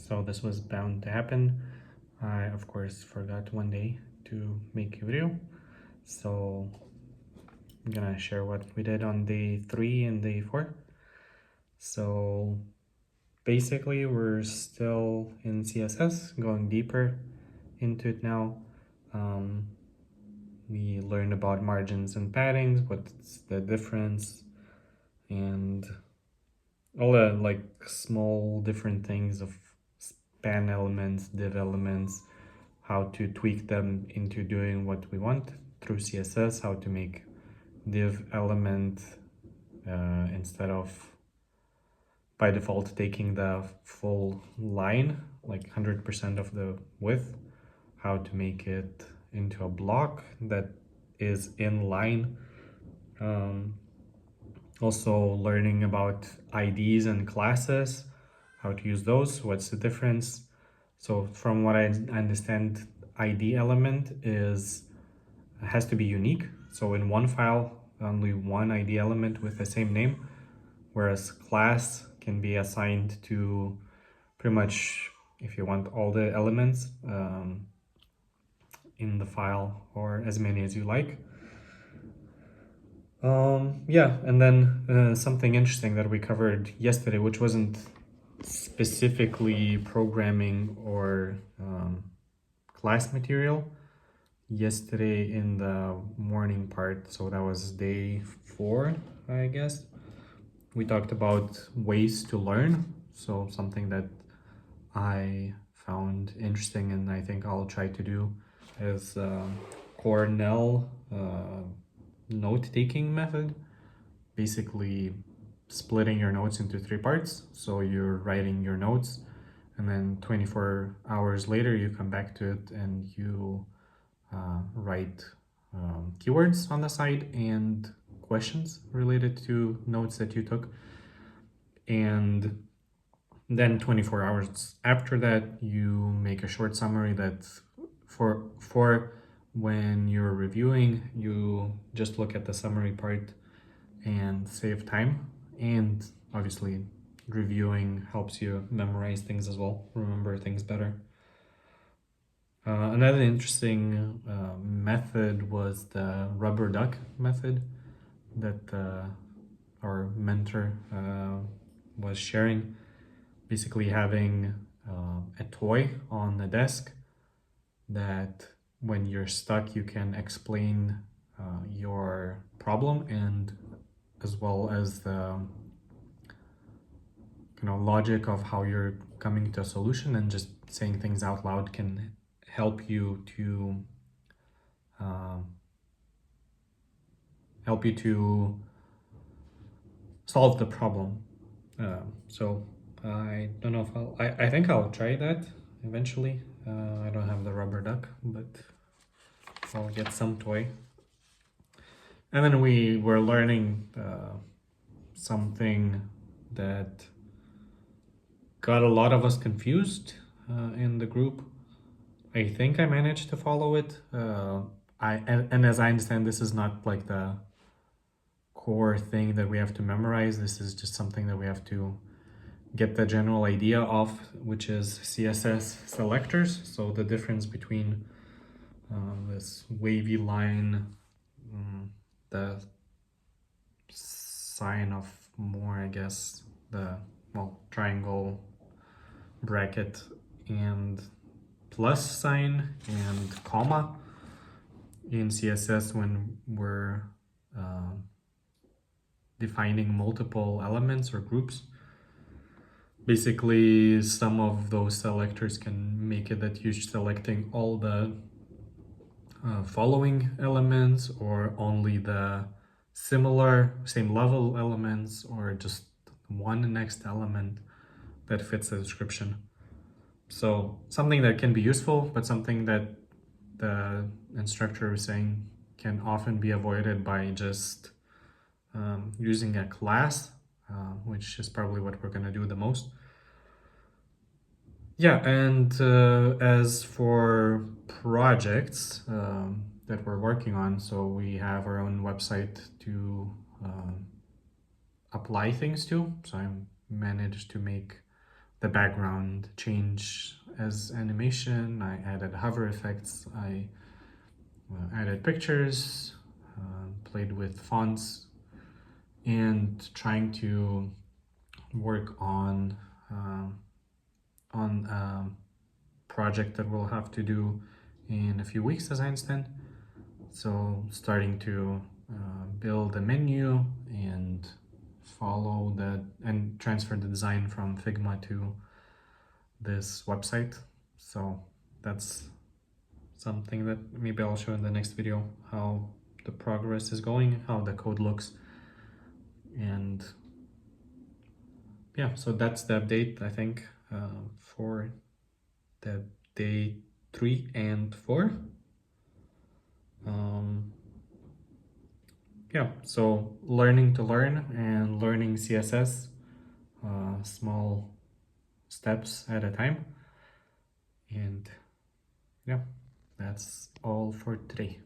So this was bound to happen. I, of course, forgot one day to make a video. So I'm gonna share what we did on day 3 and day 4. So basically, we're still in CSS, going deeper into it now. We learned about margins and paddings, what's the difference, and all the like small different things of span elements, div elements, how to tweak them into doing what we want through CSS, how to make div element instead of by default taking the full line, like 100% of the width, how to make it into a block that is in line. Also learning about IDs and classes, how to use those, what's the difference. So from what I understand, ID element has to be unique. So in one file, only one ID element with the same name, whereas class can be assigned to pretty much, if you want, all the elements in the file, or as many as you like. Yeah, and then something interesting that we covered yesterday, which wasn't specifically programming or class material, yesterday in the morning part, so that was day 4, I guess. We talked about ways to learn, so something that I found interesting and I think I'll try to do is Cornell note-taking method. Basically splitting your notes into 3 parts. So you're writing your notes and then 24 hours later you come back to it and you write keywords on the side and questions related to notes that you took. And then 24 hours after that, you make a short summary that for when you're reviewing, you just look at the summary part and save time. And obviously reviewing helps you memorize things as well, remember things better. Another interesting method was the rubber duck method that our mentor was sharing. Basically having a toy on the desk that when you're stuck you can explain your problem, and as well as the logic of how you're coming to a solution, and just saying things out loud can help you to solve the problem. So I don't know if I think I'll try that eventually. I don't have the rubber duck, but I'll get some toy. And then we were learning something that got a lot of us confused in the group. I think I managed to follow it. And as I understand, this is not like the core thing that we have to memorize. This is just something that we have to get the general idea of, which is CSS selectors. So the difference between this wavy line, the sign of more, I guess, the triangle, bracket, and plus sign and comma in CSS when we're defining multiple elements or groups. Basically, some of those selectors can make it that you're selecting all the following elements, or only the same level elements, or just one next element that fits the description. So something that can be useful, but something that the instructor is saying can often be avoided by just using a class, which is probably what we're going to do the most. Yeah, and as for projects that we're working on, so we have our own website to apply things to. So I managed to make the background change as animation. I added hover effects. I added pictures, played with fonts, and trying to work on a project that we'll have to do in a few weeks, as I understand. So starting to build a menu and follow that and transfer the design from Figma to this website. So that's something that maybe I'll show in the next video, how the progress is going, how the code looks. And yeah, so that's the update, I think, for the day 3 and 4. Yeah, so learning to learn and learning CSS, small steps at a time. And yeah, that's all for today.